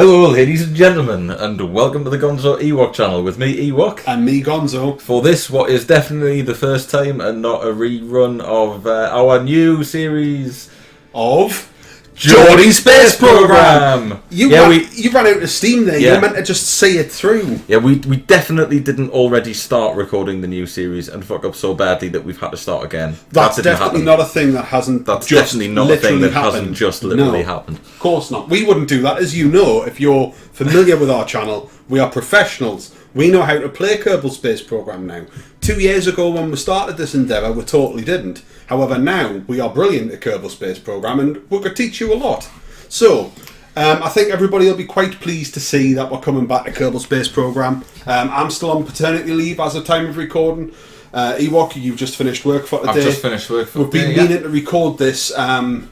Hello ladies and gentlemen, and welcome to the Gonzo Ewok channel with me, Ewok. And me, Gonzo. For this, what is definitely the first time and not a rerun of our new series Of Geordie Space Program. You ran out of steam there. You were meant to just see it through. Yeah, we definitely didn't already start recording the new series and fuck up so badly that we've had to start again. That's definitely not a thing that hasn't. That's just definitely not a thing that happened. hasn't just literally happened. Of course not. We wouldn't do that. As you know, if you're familiar with our channel, we are professionals. We know how to play Kerbal Space Program now. 2 years ago when we started this endeavour, we totally didn't. However, now we are brilliant at Kerbal Space Program and we could teach you a lot. So, I think everybody will be quite pleased to see that we're coming back to Kerbal Space Program. I'm still on paternity leave as of time of recording. Ewok, you've just finished work for today. I've just finished work for today. We've been meaning to record this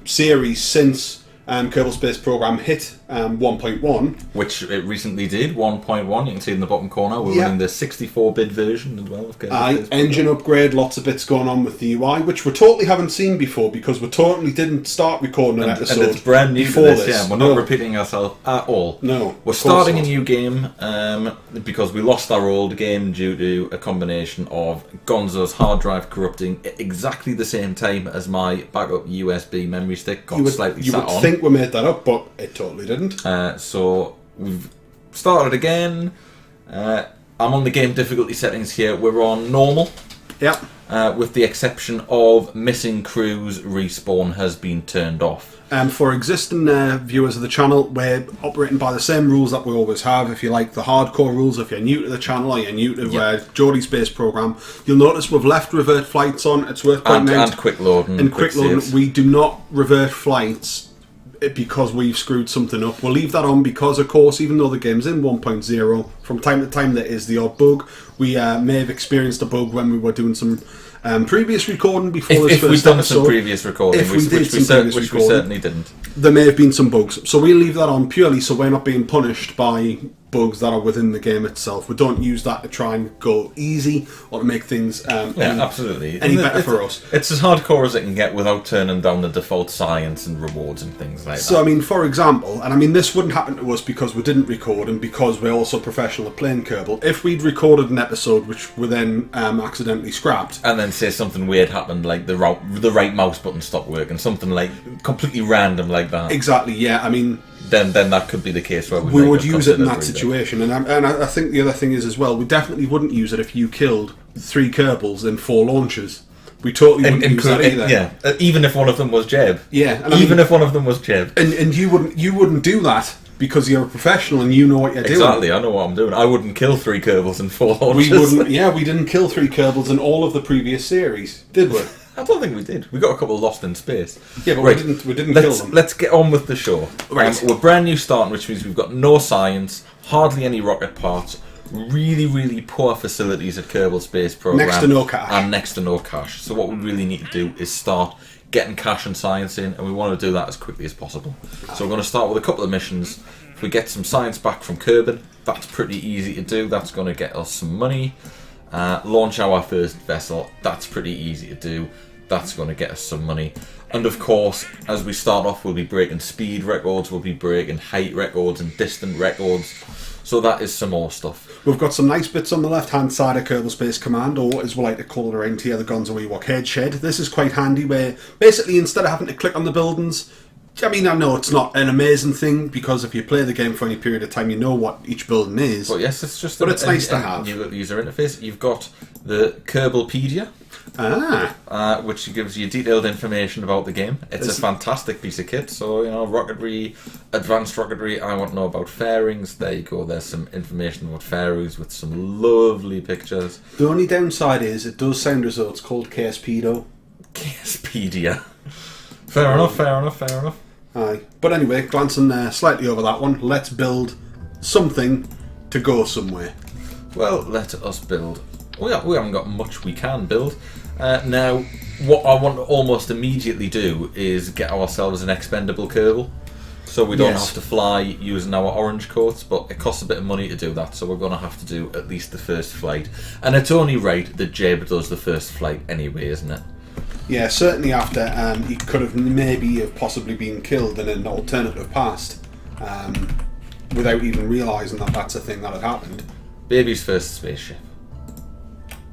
series since Kerbal Space Program hit 1.1. Which it recently did, 1.1. You can see in the bottom corner. We're running the 64-bit version as well of Kerbal Space Program. Engine upgrade, lots of bits going on with the UI, which we totally haven't seen before because we totally didn't start recording an episode. And it's brand new before this. Yeah, we're not repeating ourselves at all. No. We're starting a new game because we lost our old game due to a combination of Gonzo's hard drive corrupting at exactly the same time as my backup USB memory stick got slightly sat on. You would think we made that up, but it totally didn't. So we've started again. I'm on the game difficulty settings here. We're on normal. Yeah. With the exception of missing crews respawn has been turned off. For existing viewers of the channel, we're operating by the same rules that we always have. If you like the hardcore rules, if you're new to the channel or you're new to Geordie Space Program, you'll notice we've left revert flights on. It's worth pointing out. And quick loading. And quick loading, we do not revert flights because we've screwed something up. We'll leave that on because, of course, even though the game's in 1.0, from time to time there is the odd bug. We may have experienced a bug when we were doing some previous recording before this first episode. If we've done some previous recording, which we certainly didn't. There may have been some bugs. So we'll leave that on purely so we're not being punished by bugs that are within the game itself. We don't use that to try and go easy or to make things absolutely any better for us. It's as hardcore as it can get without turning down the default science and rewards and things like that. So, I mean, for example, and I mean, this wouldn't happen to us because we didn't record and because we're also professional at playing Kerbal. If we'd recorded an episode which we then accidentally scrapped, and then say something weird happened, like the right mouse button stopped working, something like completely random like that. Exactly, yeah. I mean, then that could be the case where we would use it in that situation. And I think the other thing is as well, we definitely wouldn't use it if you killed 3 Kerbals in 4 launches. We totally wouldn't use that either. Yeah, even if one of them was Jeb. Yeah, and if one of them was Jeb. And you wouldn't do that because you're a professional and you know what you're doing. Exactly, I know what I'm doing. I wouldn't kill 3 Kerbals in 4 launches. We wouldn't. Yeah, we didn't kill 3 Kerbals in all of the previous series, did we? I don't think we did. We got a couple lost in space. Yeah, but we didn't kill them. Let's get on with the show. Right. We're brand new starting, which means we've got no science, hardly any rocket parts, really, really poor facilities at Kerbal Space Program. Next to no cash. And next to no cash. So what we really need to do is start getting cash and science in, and we want to do that as quickly as possible. So we're going to start with a couple of missions. If we get some science back from Kerbin, that's pretty easy to do. That's going to get us some money. Launch our first vessel, that's pretty easy to do. That's going to get us some money. And of course, as we start off, we'll be breaking speed records, we'll be breaking height records and distant records. So that is some more stuff. We've got some nice bits on the left-hand side of Kerbal Space Command, or as we like to call it around here, the Gonzo Ewok head shed. This is quite handy where, basically, instead of having to click on the buildings, I mean, I know it's not an amazing thing, because if you play the game for any period of time, you know what each building is. But yes, it's just it's nice to have. New user interface. You've got the Kerbalpedia, which gives you detailed information about the game. It's a fantastic piece of kit. So, you know, rocketry, advanced rocketry, I want to know about fairings. There you go. There's some information about fairings with some lovely pictures. The only downside is it does sound as though it's called KSpeedo. KSpedia. Fair enough. Aye. But anyway, glancing slightly over that one, let's build something to go somewhere. Well, let us build. We haven't got much we can build. Now, what I want to almost immediately do is get ourselves an expendable Kerbal. So we don't have to fly using our orange coats, but it costs a bit of money to do that, so we're going to have to do at least the first flight. And it's only right that Jeb does the first flight anyway, isn't it? Yeah, certainly after he could have possibly been killed in an alternative past. without even realising that that's a thing that had happened. Baby's first spaceship.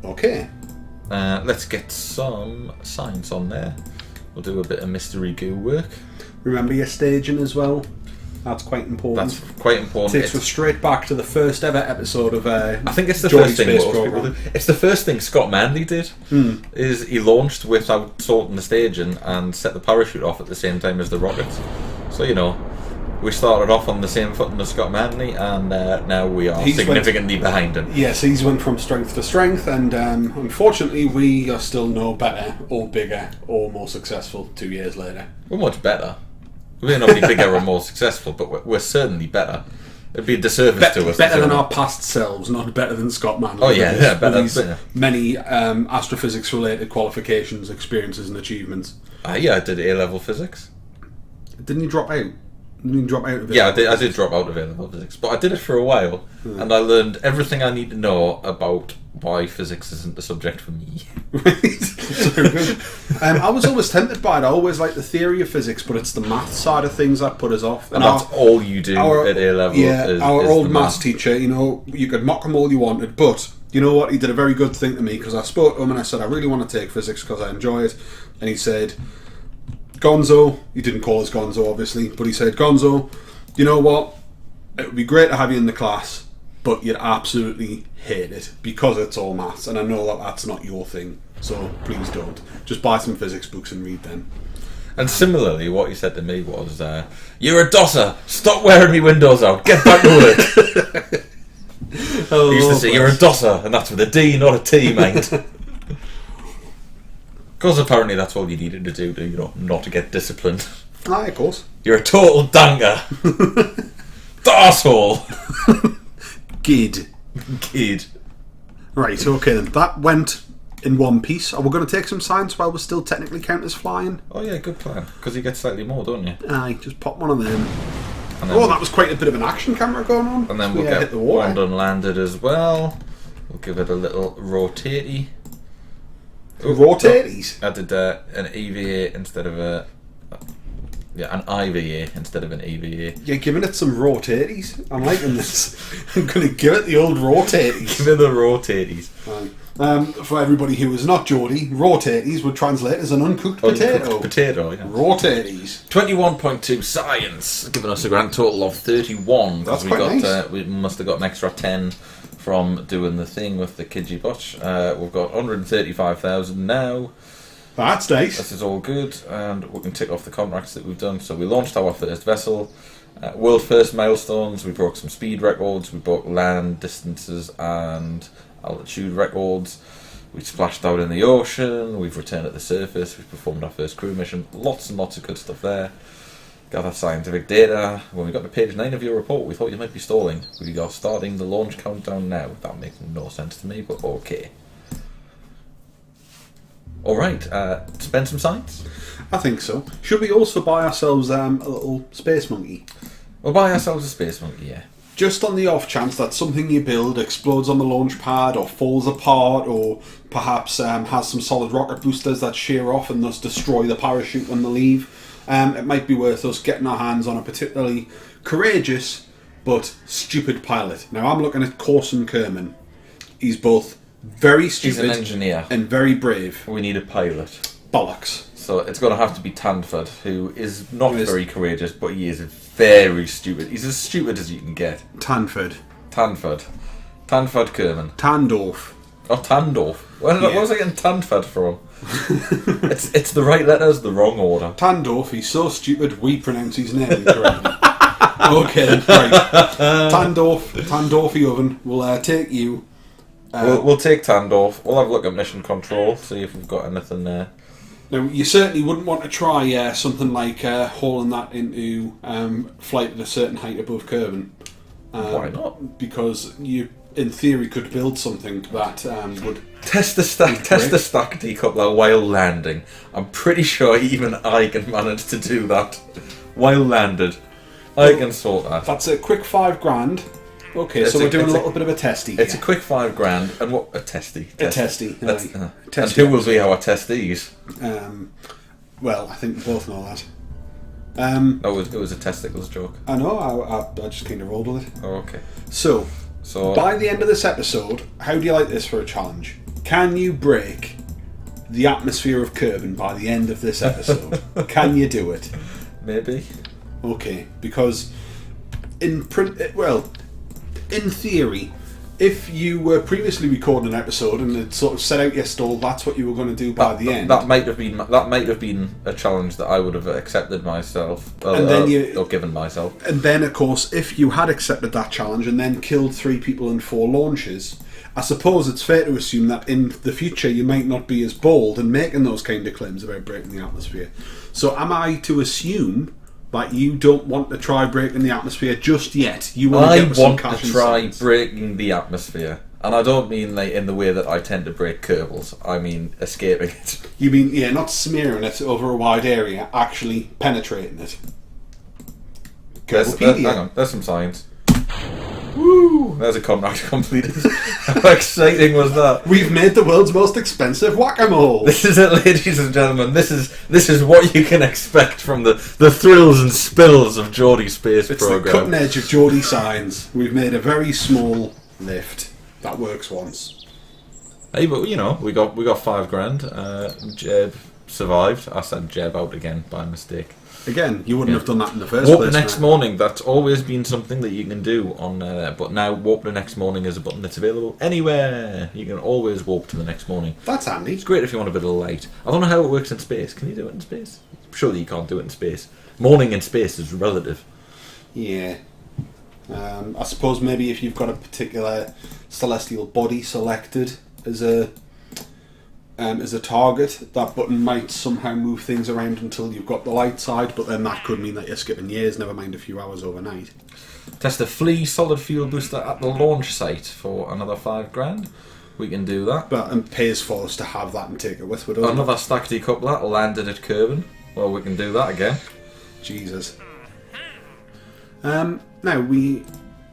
Okay. Let's get some science on there. We'll do a bit of mystery goo work. Remember your staging as well. That's quite important. That's quite important. Takes us straight back to the first ever episode of I think it's the Geordie first thing Space most people Program. do. It's the first thing Scott Manley did. Is he launched without sorting the staging and set the parachute off at the same time as the rockets. So we started off on the same footing as Scott Manley, and now we are significantly behind him. Yes, he's went from strength to strength, and unfortunately we are still no better or bigger or more successful 2 years later. We're much better. We may not be bigger or more successful, but we're certainly better. It'd be a disservice to us. Better than our past selves, not better than Scott Manley. Oh yeah, better. Many astrophysics-related qualifications, experiences, and achievements. Yeah, I did A-level physics. Didn't he drop out? Didn't he drop out of it? Yeah, I did drop out of A-level physics, but I did it for a while, and I learned everything I need to know about why physics isn't the subject for me. So good. I was always tempted by it. I always liked the theory of physics, but it's the math side of things that put us off. And that's all you do at A-level. Yeah, our old maths teacher, you could mock him all you wanted, but you know what? He did a very good thing to me, because I spoke to him and I said, I really want to take physics because I enjoy it. And he said, Gonzo, he didn't call us Gonzo obviously, but he said, Gonzo, you know what? It would be great to have you in the class, but you'd absolutely hate it because it's all maths, and I know that that's not your thing, so please don't. Just buy some physics books and read them. And similarly, what he said to me was, you're a dosser, stop wearing me windows out, get back to work. He used to say, you're a dosser, and that's with a D, not a T, mate. Because apparently that's all you needed to do not to get disciplined. Aye, of course. You're a total danker. Arsehole. Gid. Kid. Right, okay then. That went in one piece. Are we going to take some science while we're still technically count as flying? Oh yeah, good plan. Because you get slightly more, don't you? Aye, just pop one of them. And that was quite a bit of an action camera going on. And then we'll get one unlanded as well. We'll give it a little rotatey. Rotaties? I did an EVA instead of an IVA instead of an EVA. You're giving it some rotaties. I'm liking this. I'm going to give it the old rotaties. Give it the rotaties. For everybody who is not Geordie, rotaties would translate as an uncooked potato. Uncooked potato, yeah. Rotaties. 21.2 science, giving us a grand total of 31. That's quite nice. We must have got an extra 10 from doing the thing with the Kidgy Butch. We've got 135,000 now. That's nice. This is all good, and we can tick off the contracts that we've done. So we launched our first vessel, world first milestones, we broke some speed records, we broke land distances and altitude records, we splashed out in the ocean, we've returned at the surface, we've performed our first crew mission, lots and lots of good stuff there. Gather scientific data. When we got to page 9 of your report, we thought you might be stalling. We are starting the launch countdown now. That makes no sense to me, but okay. Alright, spend some science? I think so. Should we also buy ourselves a little space monkey? We'll buy ourselves a space monkey, yeah. Just on the off chance that something you build explodes on the launch pad or falls apart, or perhaps has some solid rocket boosters that shear off and thus destroy the parachute when they leave, it might be worth us getting our hands on a particularly courageous but stupid pilot. Now I'm looking at Corson Kerman. He's both very stupid, he's an engineer, and very brave. We need a pilot. Bollocks. So it's going to have to be Tanford, who is not very courageous, but he is very stupid. He's as stupid as you can get. Tanford Kerman. Tandorf. Oh, Tandorf. Where was I getting Tanford from? It's the right letters, the wrong order. Tandorf, he's so stupid we pronounce his name incorrectly. Okay, right. Tandorfy oven, we'll take you. We'll take Tandorf. We'll have a look at mission control, see if we've got anything there. Now, you certainly wouldn't want to try something like hauling that into flight at a certain height above Kerbal. Why not? Because you, in theory, could build something that would... Test the stack decoupler while landing. I'm pretty sure even I can manage to do that while landed. I can sort that. That's a quick $5,000. Okay, so we're doing a little bit of a testy here. It's a quick $5,000, and what a testy. A testy. And who will be our testes? Well, I think we both know that. It was a testicles joke. I know, I just kind of rolled with it. Oh, okay. So, So by the end of this episode, how do you like this for a challenge? Can you break the atmosphere of Kerbin by the end of this episode? Can you do it? maybe. Okay, because in theory, if you were previously recording an episode and had sort of set out your stall, that's what you were going to do by the end. That might have been a challenge that I would have accepted myself, or given myself. And then, of course, if you had accepted that challenge and then killed 3 people in 4 launches, I suppose it's fair to assume that in the future you might not be as bold in making those kind of claims about breaking the atmosphere. So am I to assume that you don't want to try breaking the atmosphere just yet? You want to get some cash to try breaking the atmosphere. And I don't mean like in the way that I tend to break Kerbals. I mean escaping it. You mean, yeah, not smearing it over a wide area, actually penetrating it. Hang on, there's some science. Woo! There's a contract completed. How exciting was that? We've made the world's most expensive whack-a-mole. This is it, ladies and gentlemen. This is what you can expect from the thrills and spills of Geordie Space Program. It's the cutting edge of Geordie science. We've made a very small lift that works once. Hey, but you know, we got $5,000. Jeb survived. I said Jeb out again by mistake. Again, you wouldn't have done that in the first place. Warp the next morning, that's always been something that you can do on but now Warp the next morning is a button that's available anywhere. You can always warp to the next morning. That's handy. It's great if you want a bit of light. I don't know how it works in space. Can you do it in space? Surely you can't do it in space. Morning in space is relative. Yeah. I suppose maybe if you've got a particular celestial body selected as a target, that button might somehow move things around until you've got the light side, but then that could mean that you're skipping years, never mind a few hours overnight. Test the Flea solid fuel booster at the launch site for another $5,000. We can do that. But it pays for us to have that and take it with us. Another stack decoupler landed at Kerbin. Well, we can do that again. Jesus. Now, we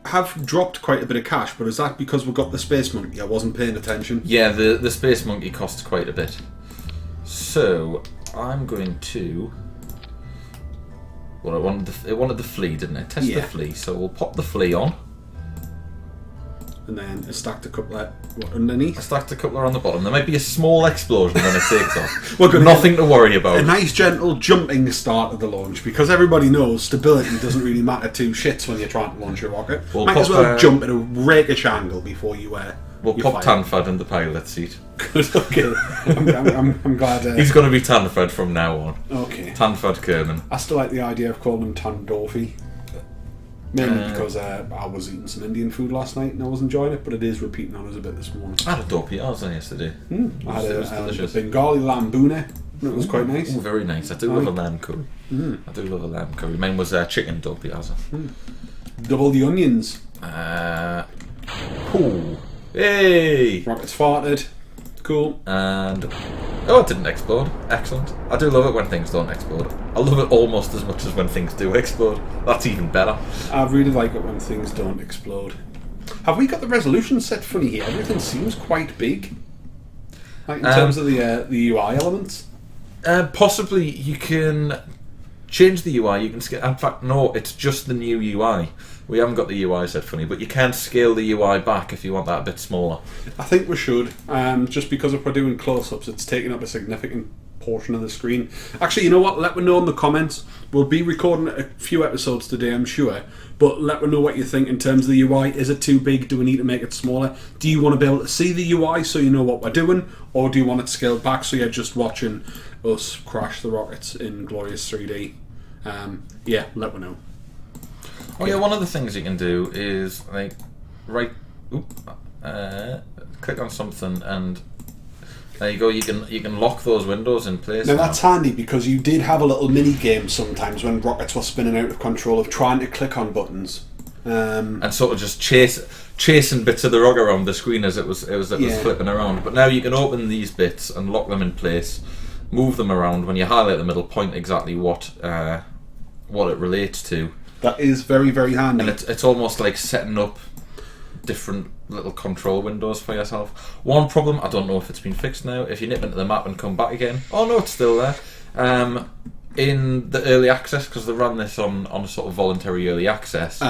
have dropped quite a bit of cash, but is that because we've got the Space Monkey? I wasn't paying attention. Yeah, the Space Monkey costs quite a bit. So, I'm going to... Well, it wanted the Flea, didn't it? Test the Flea. So we'll pop the Flea on. And then a stacked coupler underneath. A stacked coupler on the bottom. There might be a small explosion when it takes off. We've got nothing to worry about. A nice gentle jumping start of the launch, because everybody knows stability doesn't really matter 2 shits when you're trying to launch a rocket. Might as well jump at a rakish angle before you we'll pop Tanfad in the pilot seat. Good, okay. I'm glad. He's going to be Tanfad from now on. Okay. Tanfad Kerman. I still like the idea of calling him Tandorfi. Mainly because I was eating some Indian food last night and I was enjoying it, but it is repeating on us a bit this morning. I had a dopi yesterday. I had a Bengali lamb boona. It was quite nice. Oh, very nice. I do love a lamb curry. I do love a lamb curry. Mine was chicken dopi asa. Double the onions. Cool. Hey! Rockets farted. Cool. And... Oh, it didn't explode. Excellent. I do love it when things don't explode. I love it almost as much as when things do explode. That's even better. I really like it when things don't explode. Have we got the resolution set funny here? Everything seems quite big. Like in terms of the UI elements? Possibly you can change the UI. You can scale. In fact, no, it's just the new UI. We haven't got the UI set funny, but you can scale the UI back if you want that a bit smaller. I think we should, just because if we're doing close-ups, it's taking up a significant portion of the screen. Actually, you know what? Let me know in the comments. We'll be recording a few episodes today, I'm sure, but let me know what you think in terms of the UI. Is it too big? Do we need to make it smaller? Do you want to be able to see the UI so you know what we're doing, or do you want it scaled back so you're just watching us crash the rockets in glorious 3D? Yeah, let me know. Oh yeah, one of the things you can do is like click on something and there you go. You can lock those windows in place. Now that's handy because you did have a little mini game sometimes when rockets were spinning out of control of trying to click on buttons and sort of just chasing bits of the rock around the screen as it was flipping around. But now you can open these bits and lock them in place, move them around. When you highlight the middle, point exactly what it relates to. That is very, very handy. And it's almost like setting up different little control windows for yourself. One problem, I don't know if it's been fixed now, if you nip into the map and come back again, oh no, it's still there. in the early access, because they ran this on a sort of voluntary early access,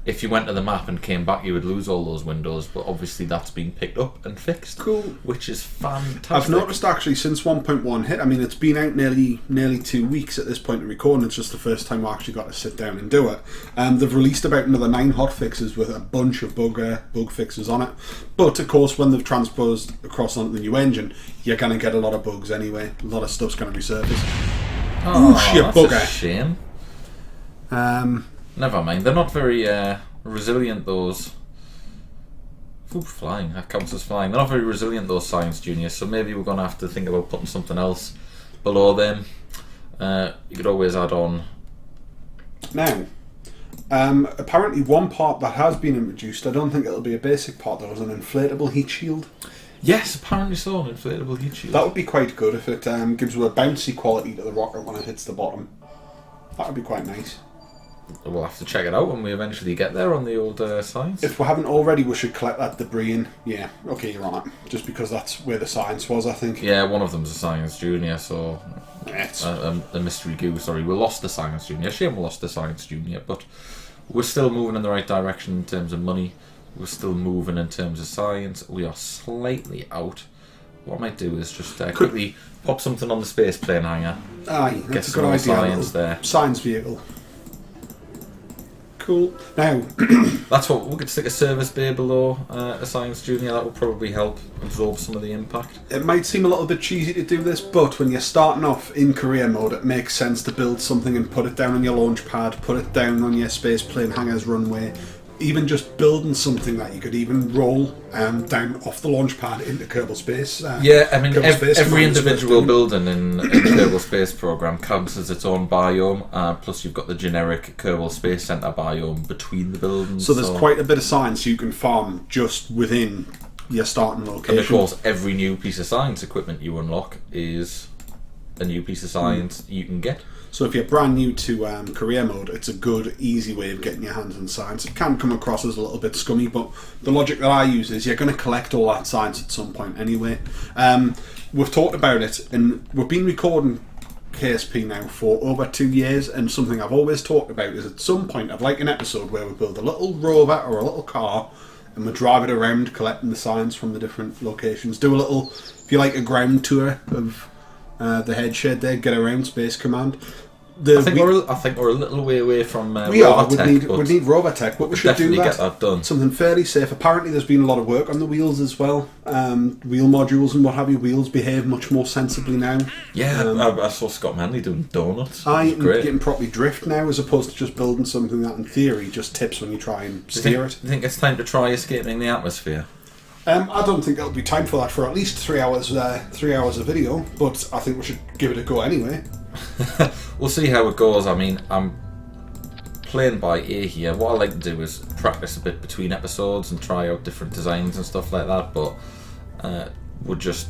if you went to the map and came back, you would lose all those windows, but obviously that's been picked up and fixed. Cool. Which is fantastic. I've noticed actually since 1.1 hit, I mean it's been out nearly 2 weeks at this point of recording, it's just the first time I actually got to sit down and do it. They've released about another 9 hotfixes with a bunch of bug fixes on it, but of course when they've transposed across onto the new engine, you're going to get a lot of bugs anyway, a lot of stuff's going to resurface. Oh, you that's bugger. a shame. Never mind. They're not very resilient, those. Ooh, flying. That counts as flying. They're not very resilient, those Science Juniors, so maybe we're going to have to think about putting something else below them. You could always add on. Now, apparently one part that has been introduced, I don't think it'll be a basic part, though, is an inflatable heat shield. Yes, apparently so, an inflatable heat shield. That would be quite good if it gives you a bouncy quality to the rocket when it hits the bottom. That would be quite nice. We'll have to check it out when we eventually get there on the old Science. If we haven't already, we should collect that debris in. Yeah, okay, you're on it. Just because that's where the Science was, I think. Yeah, one of them's a Science Junior, so... the Mystery Goo, sorry. We lost the Science Junior. Shame we lost the Science Junior, but we're still moving in the right direction in terms of money. We're still moving in terms of science. We are slightly out. What I might do is just quickly pop something on the space plane hangar. Aye, Get that's a some good more idea. science there. Science vehicle. Cool. Now, that's what we could stick a service bay below a Science Junior. That would probably help absorb some of the impact. It might seem a little bit cheesy to do this, but when you're starting off in career mode, it makes sense to build something and put it down on your launch pad, put it down on your space plane hangar's runway. Even just building something that you could even roll down off the launch pad into Kerbal Space. Yeah, I mean, Space every individual building in Kerbal Space Program counts as its own biome, plus you've got the generic Kerbal Space Centre biome between the buildings. So there's quite a bit of science you can farm just within your starting location. And of course, every new piece of science equipment you unlock is a new piece of science you can get. So if you're brand new to career mode, it's a good, easy way of getting your hands on science. It can come across as a little bit scummy, but the logic that I use is you're going to collect all that science at some point anyway. We've talked about it, and we've been recording KSP now for over 2 years, and something I've always talked about is at some point I'd like an episode where we build a little rover or a little car and we drive it around collecting the science from the different locations. Do a little, if you like, a ground tour of the head shed there, get around Space Command. I think we're a little way away from we are. rover tech, We need rover tech, but we should do that. Get that done. Something fairly safe. Apparently, there's been a lot of work on the wheels as well. Wheel modules and what have you. Wheels behave much more sensibly now. Yeah, I saw Scott Manley doing donuts. Getting properly drift now, as opposed to just building something that, in theory, just tips when you try and steer it. Do you think it's time to try escaping the atmosphere? I don't think there'll be time for that for at least 3 hours. 3 hours of video, but I think we should give it a go anyway. We'll see how it goes. I mean, I'm playing by ear here. What I like to do is practice a bit between episodes and try out different designs and stuff like that, but we're just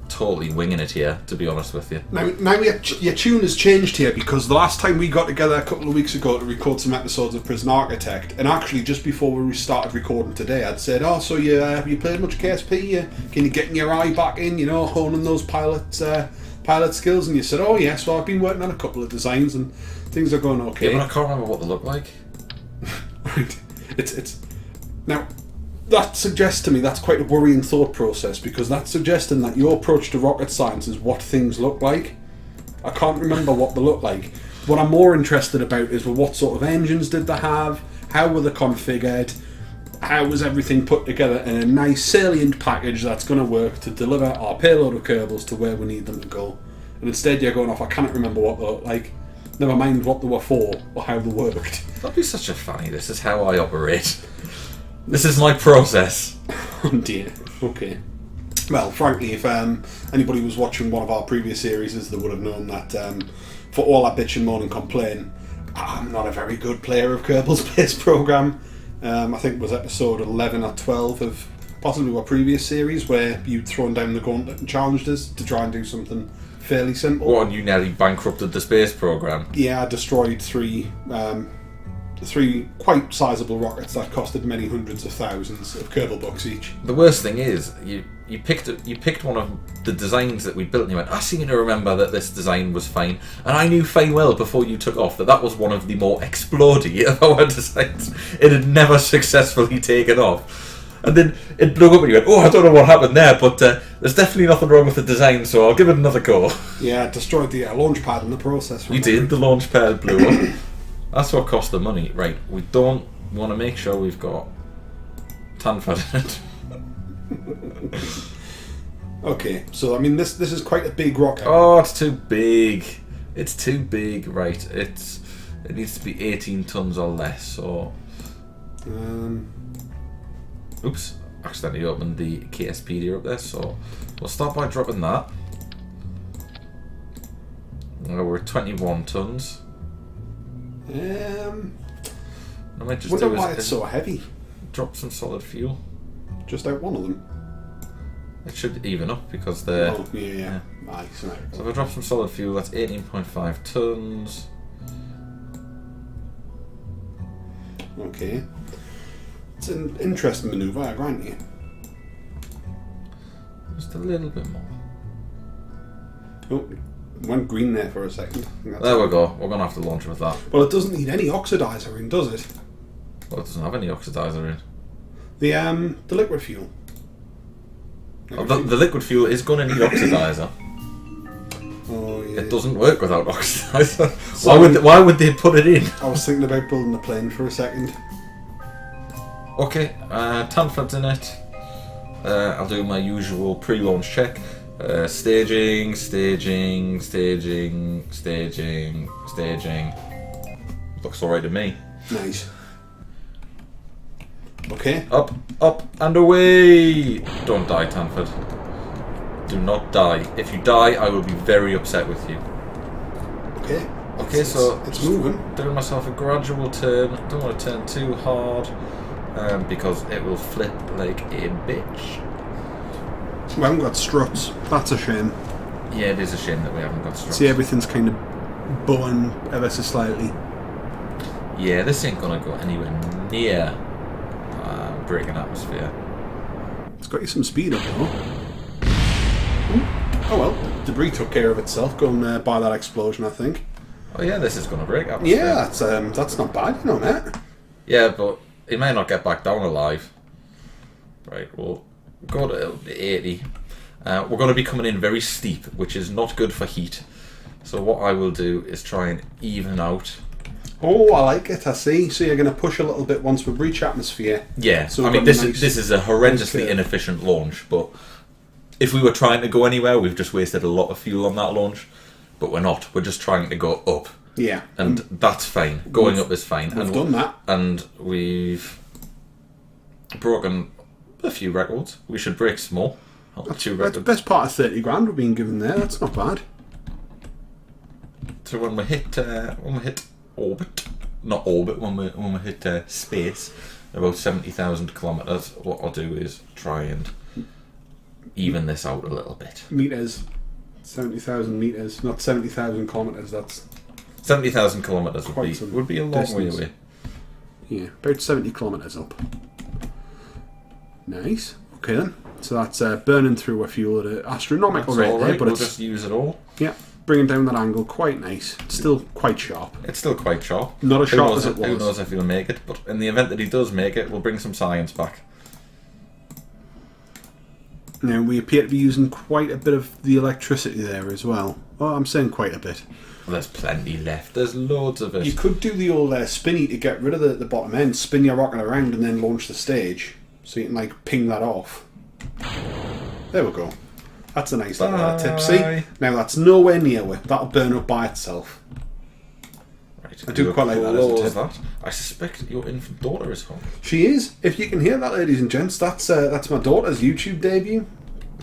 totally winging it here, to be honest with you. Now your tune has changed here, because the last time we got together a couple of weeks ago to record some episodes of Prison Architect, and actually just before we started recording today, I'd said, "Oh, so you played much KSP? Can you get your eye back in? You know, honing those pilot skills?" And you said, "Oh yes, well I've been working on a couple of designs and things are going okay." Yeah, but I can't remember what they look like. Right, it's now. That suggests to me that's quite a worrying thought process, because that's suggesting that your approach to rocket science is what things look like. I can't remember what they look like. What I'm more interested about is, well, what sort of engines did they have? How were they configured? How was everything put together in a nice salient package that's going to work to deliver our payload of Kerbals to where we need them to go? And instead you're going off, I cannot remember what they look like. Never mind what they were for or how they worked. That'd be such a funny, this is how I operate. This is my process. Oh dear. Okay. Well, frankly, if anybody was watching one of our previous series, they would have known that for all that bitch and moan and complain, I'm not a very good player of Kerbal Space Program. I think it was episode 11 or 12 of possibly our previous series where you'd thrown down the gauntlet and challenged us to try and do something fairly simple. What, and you nearly bankrupted the space program? Yeah, I destroyed 3 quite sizable rockets that costed many hundreds of thousands of Kerbal bucks each. The worst thing is, you picked one of the designs that we built, and you went, I seem to remember that this design was fine, and I knew fine well before you took off that was one of the more explodey of our designs. It had never successfully taken off. And then it blew up and you went, oh, I don't know what happened there, but there's definitely nothing wrong with the design, so I'll give it another go. Yeah, it destroyed the launch pad in the process. We did, the launch pad blew up. That's what cost the money. Right, we don't want to make sure we've got Tanford in it. Okay, so I mean this is quite a big rocket. Oh, it's too big. It's too big, right. It needs to be 18 tons or less, so... Oops, accidentally opened the KSPD up there, so we'll start by dropping that. We're at 21 tons. I might just wonder why it's so heavy. Drop some solid fuel. Just out one of them. It should even up because they're... Oh, yeah. Nice. So if I drop some solid fuel, that's 18.5 tons. Okay. It's an interesting manoeuvre, I grant you. Just a little bit more. Oh, went green there for a second. There we go. We're going to have to launch with that. Well, it doesn't need any oxidizer in, does it? Well, it doesn't have any oxidizer in. The liquid fuel. Oh, the liquid fuel is going to need oxidizer. Oh, yeah. It doesn't work without oxidizer. Why would they put it in? I was thinking about building a plane for a second. Okay, Tanford's in it. I'll do my usual pre-launch check. Staging. Looks alright to me. Nice. Okay. Up, and away! Don't die, Tanford. Do not die. If you die, I will be very upset with you. Okay. Okay, so it's moving. Doing myself a gradual turn. Don't want to turn too hard. Because it will flip like a bitch. We haven't got struts. That's a shame. Yeah, it is a shame that we haven't got struts. See, everything's kind of bowing ever so slightly. Yeah, this ain't gonna go anywhere near breaking atmosphere. It's got you some speed up though. Oh well, debris took care of itself going by that explosion, I think. Oh yeah, this is gonna break atmosphere. Yeah, that's not bad, you know, mate. Yeah, but he may not get back down alive. Right, we'll go to 80. We're going to be coming in very steep, which is not good for heat. So what I will do is try and even out. Oh, I like it, I see. So you're going to push a little bit once we reach atmosphere. Yeah, so I mean, this is a horrendously inefficient launch, but if we were trying to go anywhere, we've just wasted a lot of fuel on that launch. But we're not. We're just trying to go up. Yeah. And that's fine. Going up is fine. We've done that. And we've broken a few records. We should break some more. That's the best part of 30 grand we're being given there. That's not bad. So when we hit orbit, not orbit, when we hit space, about 70,000 kilometres, what I'll do is try and even this out a little bit. Meters. 70,000 metres, not 70,000 kilometres. That's 70,000 kilometres would be a long distance. way away. Yeah, about 70 kilometres up. Nice. Okay then. So that's burning through our fuel at an astronomical rate there, but we'll just use it all. Yeah, bringing down that angle quite nice. It's still quite sharp. It's still quite sharp. Not as sharp as it was. Who knows if he'll make it, but in the event that he does make it, we'll bring some science back. Now, we appear to be using quite a bit of the electricity there as well. Oh, I'm saying quite a bit. Well, there's plenty left. There's loads of it. You could do the old spinny to get rid of the bottom end, spin your rocket around and then launch the stage. So you can like ping that off. There we go. That's a nice little tip. See? Now that's nowhere near it. That'll burn up by itself. Right. I do quite like that as a tip. I suspect your infant daughter is home. She is. If you can hear that, ladies and gents, that's my daughter's YouTube debut.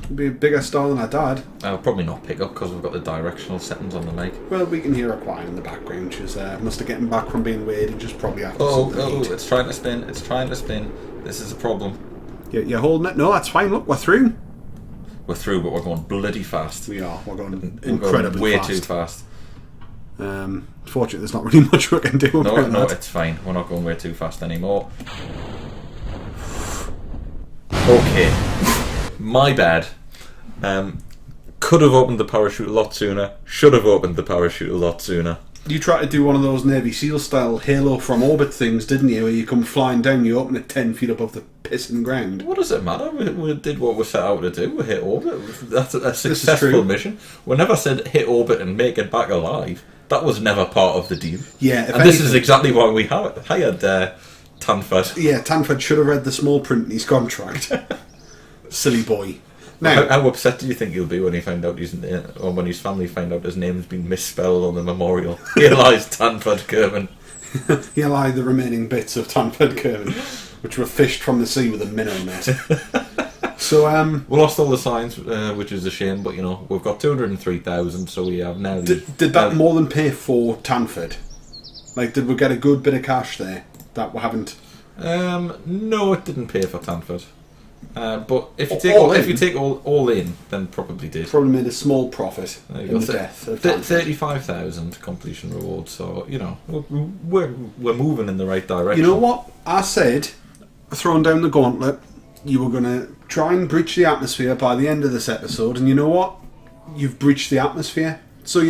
It'll be a bigger star than her dad. I'll probably not pick up because we've got the directional settings on the mic. Well, we can hear her quiet in the background. She's must have getting back from being weird and just probably after something to eat. It's trying to spin. It's trying to spin. This is a problem. You're holding it? No, that's fine. Look, we're through. We're through, but we're going bloody fast. We are. We're going incredibly way fast. too fast. Fortunately, there's not really much we can do about No, that. it's fine. We're not going way too fast anymore. Okay. My bad. Could have opened the parachute a lot sooner. Should have opened the parachute a lot sooner. You tried to do one of those Navy SEAL style Halo from orbit things, didn't you? Where you come flying down, you open it 10 feet above the pissing ground. What does it matter? We did what we set out to do. We hit orbit. That's a true. successful mission. We never said hit orbit and make it back alive. That was never part of the deal. Yeah, if and this anything- is exactly why we hired Tanford. Yeah, Tanford should have read the small print in his contract. Silly boy. Now, How upset do you think he'll be when he find out or when his family find out his name's been misspelled on the memorial? Here lies Tanford Kerman. here lie the remaining bits of Tanford Kerman, which were fished from the sea with a minnow net. So, We lost all the signs, which is a shame, but we've got 203,000, so we have now. did that more than pay for Tanford? Like, did we get a good bit of cash there that we haven't? No, it didn't pay for Tanford. But if you take all in, then probably did. Probably made a small profit There you in go. the death of Tanford. 35,000 completion reward. So we're moving in the right direction. You know what? I said, throwing down the gauntlet, you were going to try and breach the atmosphere by the end of this episode, and you know what? You've breached the atmosphere. So,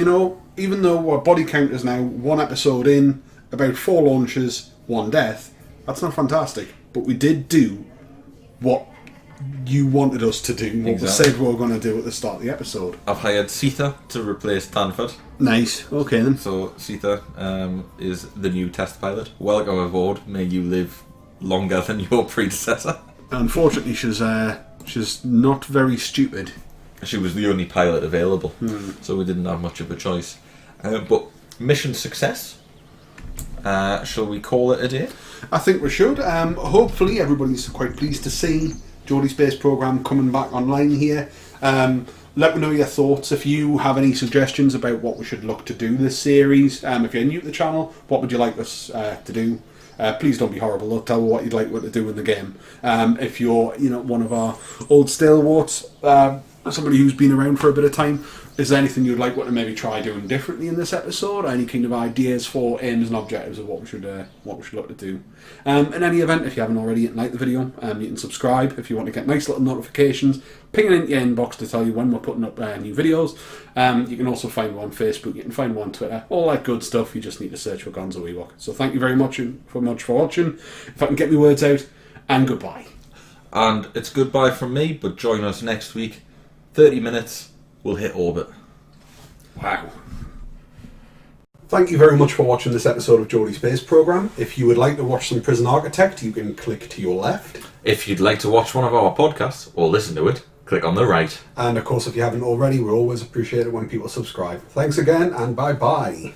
even though our body count is now one episode in, about 4 launches, 1 death, that's not fantastic. But we did do what you wanted us to do, what we said we were going to do at the start of the episode. I've hired Sita to replace Tanford. Nice. Okay, then. So Sita is the new test pilot. Welcome aboard. May you live longer than your predecessor. Unfortunately, she's not very stupid. She was the only pilot available, so we didn't have much of a choice. But mission success. Shall we call it a day? I think we should. Hopefully, everybody's quite pleased to see Geordie Space Program coming back online here. Let me know your thoughts. If you have any suggestions about what we should look to do this series, if you're new to the channel, what would you like us to do? Please don't be horrible. Though. Tell me what you'd like to do in the game. If you're, one of our old stalwarts, somebody who's been around for a bit of time, is there anything you'd like to maybe try doing differently in this episode? Any kind of ideas for aims and objectives of what we should look to do? In any event, if you haven't already, like the video, you can subscribe if you want to get nice little notifications. Ping it into your inbox to tell you when we're putting up new videos. You can also find one on Facebook. You can find one on Twitter. All that good stuff. You just need to search for Gonzo Ewok. So thank you very much for watching. If I can get my words out, and goodbye. And it's goodbye from me, but join us next week. 30 minutes, we'll hit orbit. Wow. Thank you very much for watching this episode of Geordie Space Program. If you would like to watch some Prison Architect, you can click to your left. If you'd like to watch one of our podcasts, or listen to it, click on the right. And of course, if you haven't already, we always appreciate it when people subscribe. Thanks again, and bye-bye.